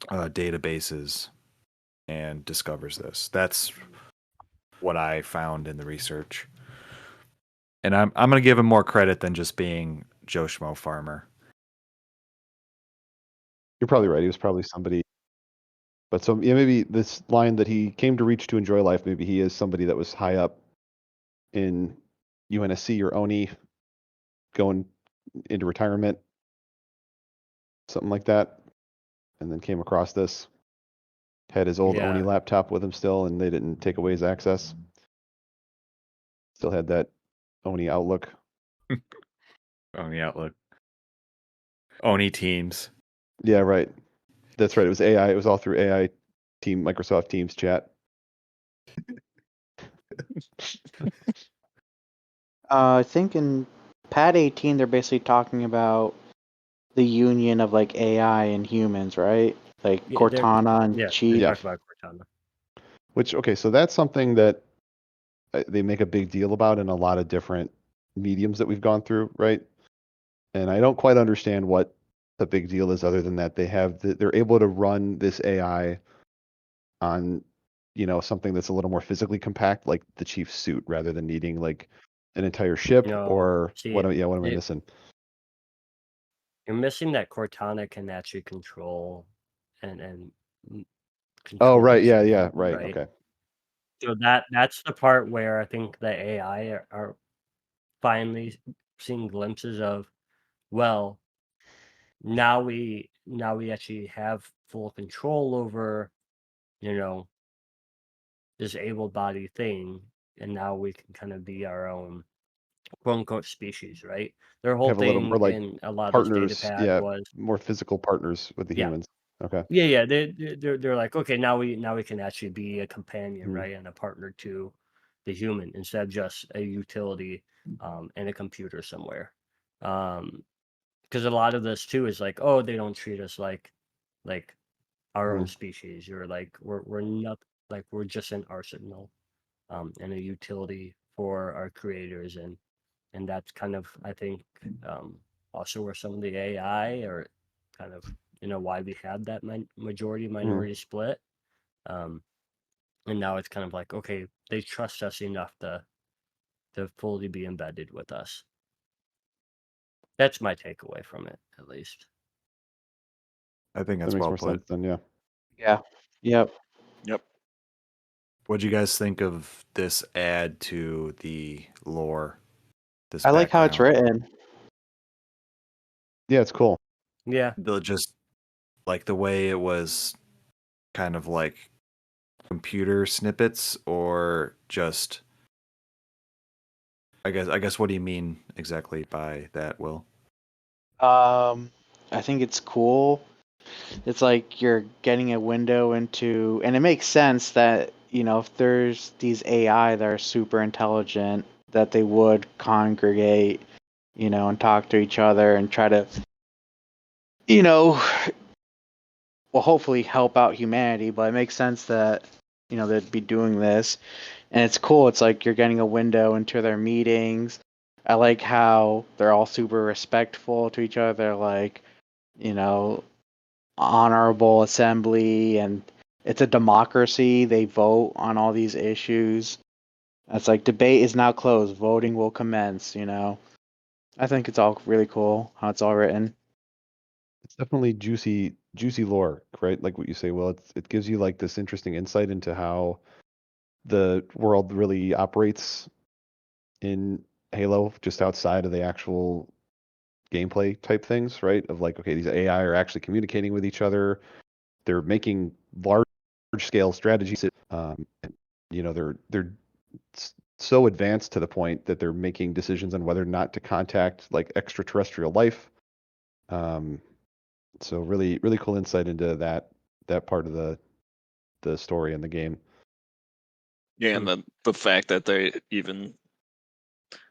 databases and discovers this. That's what I found in the research. And I'm going to give him more credit than just being Joe Schmo farmer. You're probably right. He was probably somebody. But so yeah, maybe this line that he came to reach to enjoy life, maybe he is somebody that was high up in UNSC or ONI going into retirement, something like that, and then came across this. Had his old ONI laptop with him still, and they didn't take away his access. Still had that ONI Outlook. ONI Outlook. ONI Teams. Yeah, right. That's right. It was AI. It was all through AI team, Microsoft Teams chat. I think in Pad 18, they're basically talking about the union of like AI and humans, right? Like Cortana and Chief. Yeah, talk about Cortana. Which, okay, so that's something that they make a big deal about in a lot of different mediums that we've gone through, right? And I don't quite understand what the big deal is other than that they're able to run this AI on, something that's a little more physically compact, like the Chief's suit, rather than needing like an entire ship or what am I missing? You're missing that Cortana can actually control and Oh, right. Yeah. Right. Okay. So that's the part where I think the AI are finally seeing glimpses of, well, now we actually have full control over, this able-bodied thing, and now we can kind of be our own quote unquote species, right? Their whole Have a little thing more like in a lot of partners, those data pads was more physical partners with the humans. Okay. Yeah. They're like, okay, now we can actually be a companion, right, and a partner to the human instead of just a utility and a computer somewhere. Because a lot of this too is like, oh, they don't treat us like our own species, or like we're not, like we're just an arsenal and a utility for our creators, and that's kind of, I think, also where some of the AI or kind of why we had that majority minority split, and now it's kind of like, okay, they trust us enough to fully be embedded with us. That's my takeaway from it, at least. I think that's that makes well more put. sense then. Yeah. Yep. What'd you guys think of this add to the lore? I like how it's written. Yeah, it's cool. Yeah. They'll just like the way it was kind of like computer snippets, or just I guess what do you mean exactly by that, Will? I think it's cool. It's like you're getting a window into, and it makes sense that, if there's these AI that are super intelligent, that they would congregate, and talk to each other and try to, well, hopefully help out humanity. But it makes sense that, they'd be doing this. And it's cool. It's like you're getting a window into their meetings. I like how they're all super respectful to each other, like, honorable assembly, and it's a democracy. They vote on all these issues. It's like debate is now closed. Voting will commence, I think it's all really cool how it's all written. It's definitely juicy lore, right? Like what you say, Will. It gives you like this interesting insight into how the world really operates in Halo, just outside of the actual gameplay type things, right? Of like, okay, these AI are actually communicating with each other. They're making large scale strategies. They're so advanced to the point that they're making decisions on whether or not to contact like extraterrestrial life. So really, really cool insight into that part of the story and the game. Yeah, and the fact that they even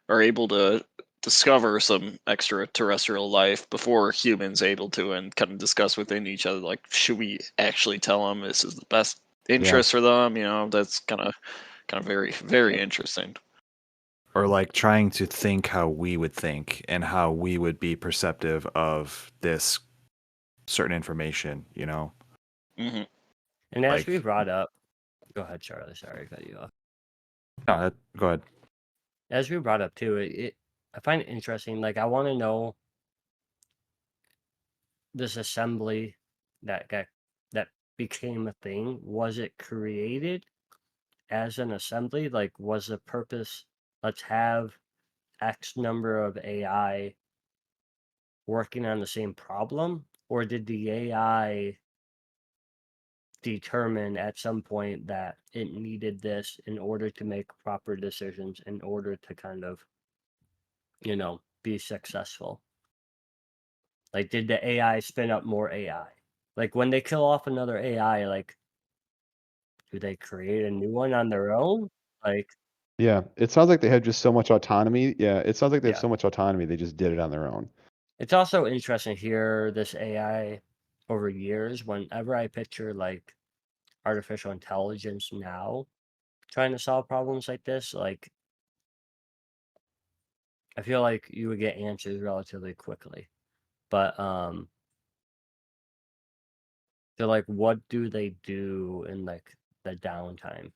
are able to discover some extraterrestrial life before humans able to, and kind of discuss within each other, like, should we actually tell them this is the best interest for them? That's kind of very, very interesting. Or like trying to think how we would think and how we would be perceptive of this certain information, Mm-hmm. And as we brought up, go ahead, Charlie. Sorry, I cut you off. No, go ahead. As we brought up too, I find it interesting. Like, I want to know this assembly that became a thing. Was it created as an assembly? Like, was the purpose, let's have X number of AI working on the same problem, or did the AI determine at some point that it needed this in order to make proper decisions, in order to kind of, be successful? Like, did the AI spin up more AI? Like, when they kill off another AI, like, do they create a new one on their own? Like, yeah, it sounds like they have just so much autonomy. Yeah, it sounds like they have so much autonomy, they just did it on their own. It's also interesting to hear this AI over years. Whenever I picture like artificial intelligence now trying to solve problems like this, like, I feel like you would get answers relatively quickly. But so like, what do they do in like the downtime?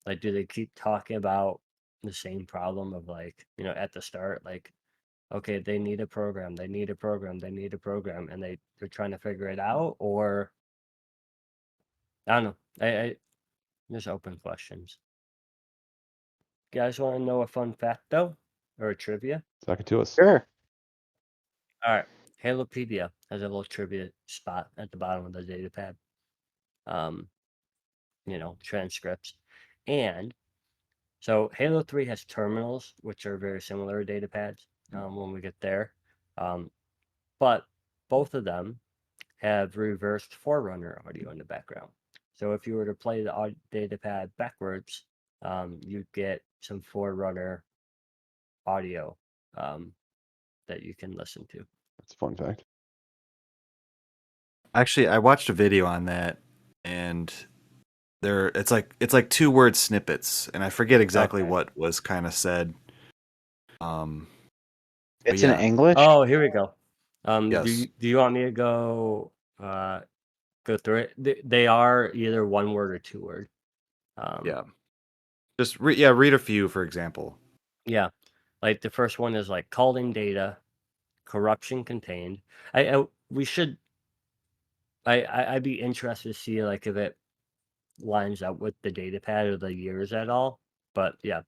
Like, do they keep talking about the same problem of like, at the start, like, okay, they need a program, they need a program, they need a program, and they're trying to figure it out? Or I don't know. I just open questions. You guys want to know a fun fact though, or a trivia? Talk it to us. Sure. All right. Halopedia has a little trivia spot at the bottom of the data pad. Transcripts. And so Halo 3 has terminals, which are very similar to data pads when we get there. But both of them have reversed Forerunner audio in the background. So if you were to play the data pad backwards, you'd get some Forerunner audio that you can listen to. That's a fun fact. Actually, I watched a video on that, and it's like 2-word snippets, and I forget exactly what was kind of said. It's in English. Oh, here we go. Yes. Do you want me to go through it? They are either 1 word or 2 word. Yeah. Just read a few, for example. Yeah, like the first one is like calling data, corruption contained. I'd be interested to see like if it lines up with the data pad or the years at all. But yeah,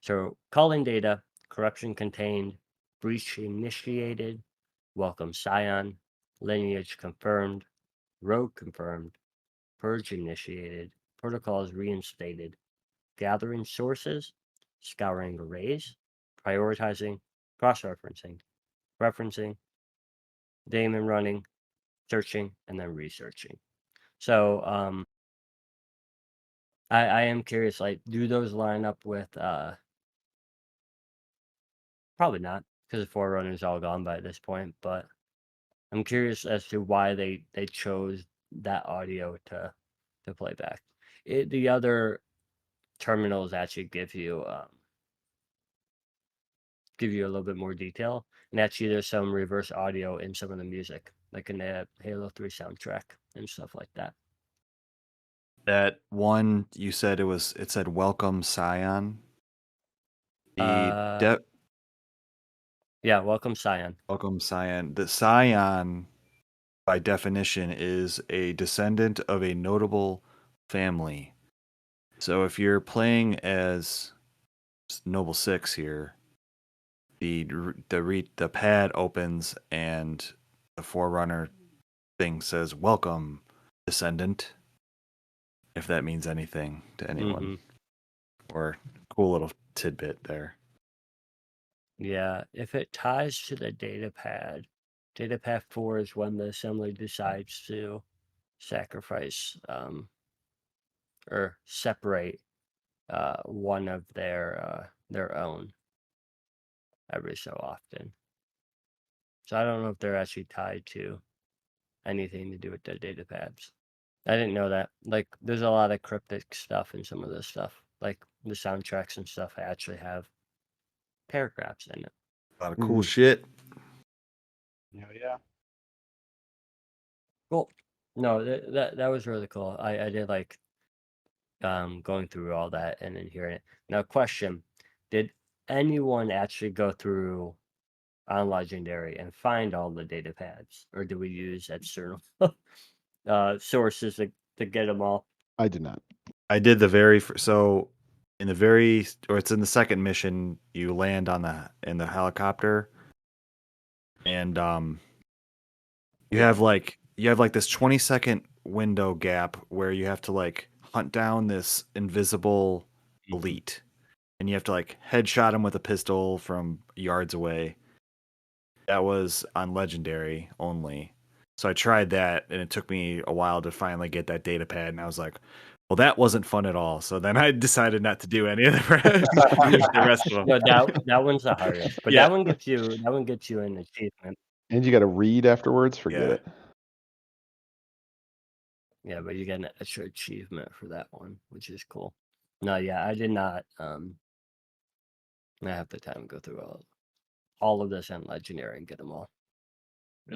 so calling data, corruption contained, breach initiated, welcome Scion, lineage confirmed, rogue confirmed, purge initiated, protocols reinstated, gathering sources, scouring arrays, prioritizing, cross-referencing, referencing, daemon running, searching, and then researching. So I am curious, like, do those line up with probably not, because the Forerunner's all gone by this point, but I'm curious as to why they chose that audio to play back. The other terminals actually give you a little bit more detail, and actually there's some reverse audio in some of the music, like in the Halo 3 soundtrack and stuff like that. That one you said it said welcome Scion. Yeah, welcome Scion. Welcome Scion. The Scion, by definition, is a descendant of a notable family. So if you're playing as Noble 6 here, the pad opens and the Forerunner thing says welcome descendant, if that means anything to anyone. Or cool little tidbit there. Yeah, if it ties to the datapad 4 is when the assembly decides to sacrifice or separate one of their own. every so often. So I don't know if they're actually tied to anything to do with the data pads. I didn't know that. Like, there's a lot of cryptic stuff in some of this stuff. Like, the soundtracks and stuff actually have paragraphs in it. A lot of cool shit. Yeah. Cool. No, that was really cool. I did like going through all that and then hearing it. Now, question: did anyone actually go through on Legendary and find all the data pads, or do we use external sources to get them all? I did not. I did it's in the second mission, you land in the helicopter, and you have like this 20-second window gap where you have to like hunt down this invisible elite, and you have to like headshot him with a pistol from yards away. That was on Legendary only. So I tried that, and it took me a while to finally get that data pad, and I was like, well, that wasn't fun at all. So then I decided not to do any of the rest of them. No, that one's the hardest. But that one gets you an achievement. And you got to read afterwards. Forget it. Yeah, but you get an extra achievement for that one, which is cool. No, yeah, I did not. I have the time to go through all of this on Legendary and get them all.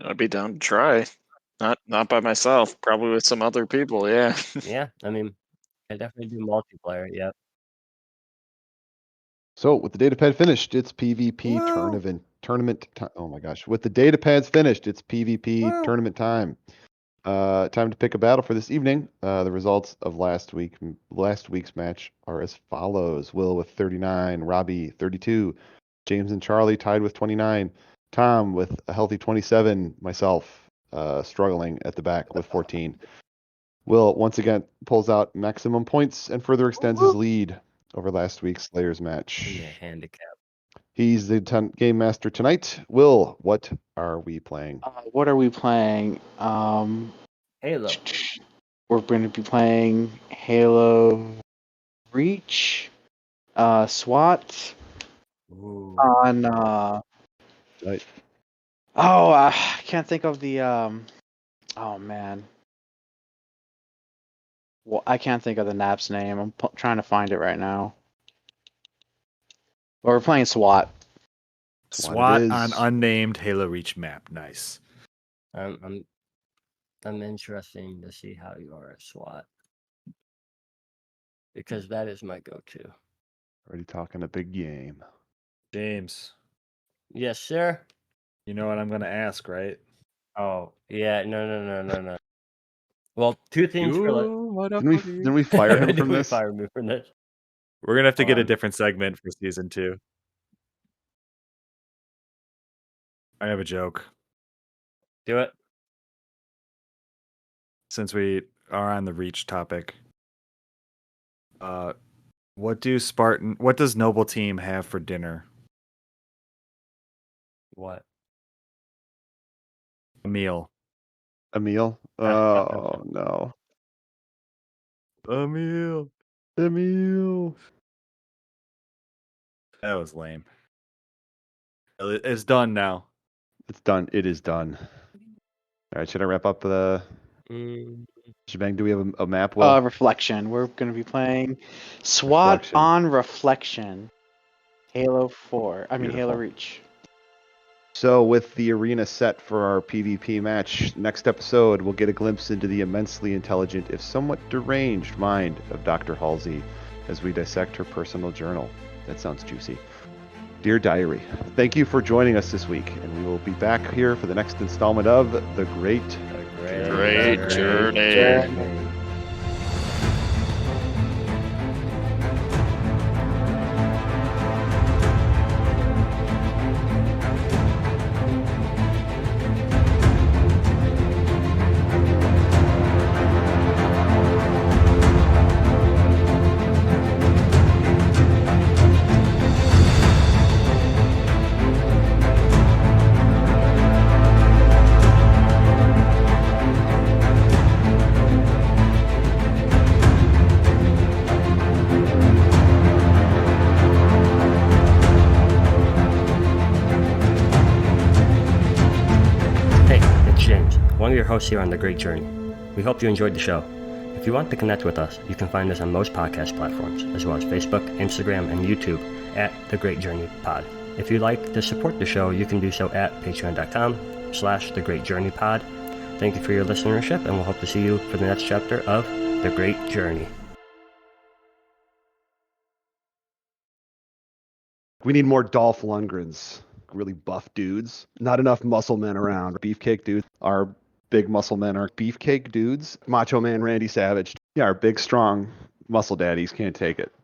I'd be down to try. Not by myself, probably with some other people, yeah. Yeah, I mean, I definitely do multiplayer, yep. So with the data pad finished, it's PvP tournament time. Oh my gosh. With the data pads finished, it's PvP tournament time. Time to pick a battle for this evening. The results of last week's match are as follows. Will with 39, Robbie 32, James and Charlie tied with 29, Tom with a healthy 27, myself struggling at the back with 14. Will once again pulls out maximum points and further extends his lead over last week's Slayers match. Yeah, handicap. He's the game master tonight. Will, what are we playing? What are we playing? Halo. We're going to be playing Halo Reach, SWAT. Ooh. On Right. I can't think of the oh man. Well, I can't think of the nap's name. I'm trying to find it right now. Well, we're playing SWAT. SWAT on unnamed Halo Reach map. Nice. I'm interested to see how you are at SWAT, because that is my go-to. Already talking a big game. James. Yes, sir. You know what I'm going to ask, right? Oh, yeah. No. Well, two things Didn't we fire him from this? Fire me from this. We're going to have to get a different segment for season 2. I have a joke. Do it. Since we are on the Reach topic. What does Noble Team have for dinner? What? A meal. A meal? Oh, no. A meal. A meal. That was lame. It's done now. It's done. It is done. All right, should I wrap up the shebang? Do we have a map? Reflection. We're going to be playing SWAT on Reflection. Halo 4. Beautiful. Halo Reach. So with the arena set for our PvP match, next episode we'll get a glimpse into the immensely intelligent, if somewhat deranged, mind of Dr. Halsey as we dissect her personal journal. That sounds juicy. Dear Diary, thank you for joining us this week, and we will be back here for the next installment of The Great Journey. one of your hosts here on The Great Journey. We hope you enjoyed the show. If you want to connect with us, you can find us on most podcast platforms, as well as Facebook, Instagram, and YouTube at The Great Journey Pod. If you'd like to support the show, you can do so at patreon.com/The Great Journey Pod. Thank you for your listenership, and we'll hope to see you for the next chapter of The Great Journey. We need more Dolph Lundgrens, really buff dudes. Not enough muscle men around. Beefcake dudes are big muscle men are beefcake dudes. Macho Man Randy Savage. Yeah, our big, strong muscle daddies can't take it.